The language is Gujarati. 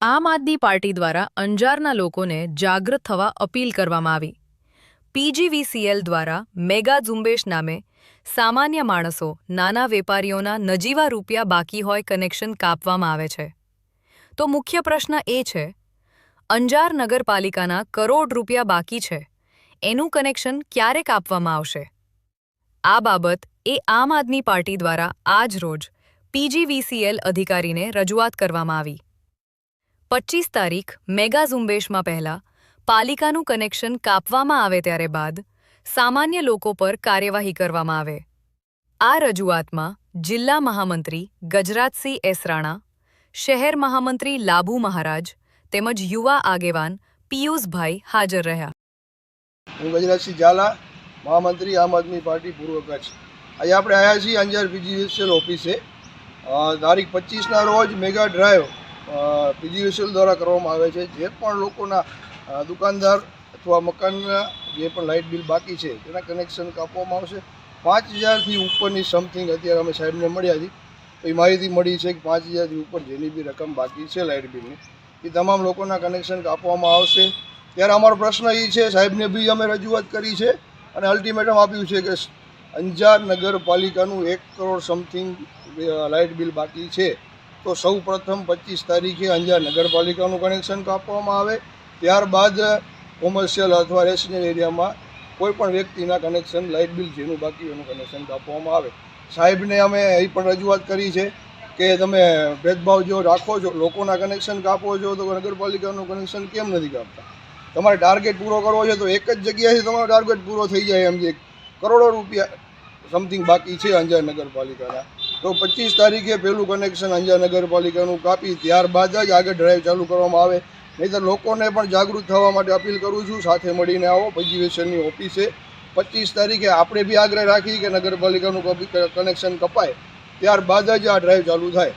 આમ આદમી પાર્ટી દ્વારા અંજારના લોકોને જાગૃત થવા અપીલ કરવામાં આવી। પીજીવીસીએલ દ્વારા મેગા ઝુંબેશ નામે સામાન્ય માણસો, નાના વેપારીઓના નજીવા રૂપિયા બાકી હોય કનેક્શન કાપવામાં આવે છે। તો મુખ્ય પ્રશ્ન એ છે, અંજાર નગરપાલિકાના કરોડ રૂપિયા બાકી છે, એનું કનેક્શન ક્યારે કાપવામાં આવશે? આ બાબત આમ આદમી પાર્ટી દ્વારા આજ રોજ પીજીવીસીએલ અધિકારીને રજૂઆત કરવામાં આવી। 25 તારીખ મેગા ઝુંબેશમાં પહેલા પાલિકાનું કનેક્શન કાપવામાં આવે ત્યારે બાદ સામાન્ય લોકો પર કાર્યવાહી કરવામાં આવે। આ રજૂઆતમાં જિલ્લા મહામંત્રી ગજરાતસિંહ એસ રાણા, શહેર મહામંત્રી લાભુ મહારાજ તેમજ યુવા આગેવાન પિયુષભાઈ હાજર રહ્યા। હું ગજરાતસિંહ ઝાલા, મહામંત્રી આમ આદમી પાર્ટી પૂર્વ કચ્છ। આજે આપણે આવ્યા છીએ અંજાર પીજીવીસીએલ ઓફિસે। તારીખ 25ના રોજ મેગા ડ્રાઈવ પીજીવીસીએલ દ્વારા કરવામાં આવે છે। જે પણ લોકોના દુકાનદાર અથવા મકાનના જે પણ લાઇટ બિલ બાકી છે તેના કનેક્શન કાપવામાં આવશે। 5000થી ઉપરની સમથિંગ અત્યારે અમે સાહેબને મળ્યા છીએ, તો એ માહિતી મળી છે કે 5000થી ઉપર જેની બી રકમ બાકી છે લાઇટ બિલની, એ તમામ લોકોના કનેક્શન કાપવામાં આવશે। ત્યારે અમારો પ્રશ્ન એ છે, સાહેબને બી અમે રજૂઆત કરી છે અને અલ્ટિમેટમ આપ્યું છે કે અંજાર નગરપાલિકાનું 1 કરોડ સમથિંગ લાઇટ બિલ બાકી છે, તો સૌ પ્રથમ 25 તારીખે અંજાર નગરપાલિકાનું કનેક્શન કાપવામાં આવે। ત્યારબાદ કોમર્શિયલ અથવા રેસિડેન્શિયલ એરિયામાં કોઈ પણ વ્યક્તિના કનેક્શન લાઇટ બિલ જેનું બાકી એનું કનેક્શન કાપવામાં આવે। સાહેબને અમે એ પણ રજૂઆત કરી છે કે તમે ભેદભાવ જો રાખો છો, લોકોના કનેક્શન કાપો છો, તો નગરપાલિકાનું કનેક્શન કેમ નથી કાપતા? તમારે ટાર્ગેટ પૂરો કરવો છે તો એક જ જગ્યાએથી તમારો ટાર્ગેટ પૂરો થઈ જાય એમ છે। કરોડો રૂપિયા સમથિંગ બાકી છે અંજાર નગરપાલિકાના, તો 25 તારીખે પહેલું કનેક્શન અંજાર નગરપાલિકાનું કાપી ત્યારબાદ જ આગળ ડ્રાઈવ ચાલુ કરવામાં આવે। નહીંતર લોકોને પણ જાગૃત થવા માટે અપીલ કરું છું, સાથે મળીને આવો પીજીવીસીએલની ઓફિસે 25 તારીખે। આપણે બી આગ્રહ રાખી કે નગરપાલિકાનું કનેક્શન કપાય ત્યારબાદ જ આ ડ્રાઈવ ચાલુ થાય।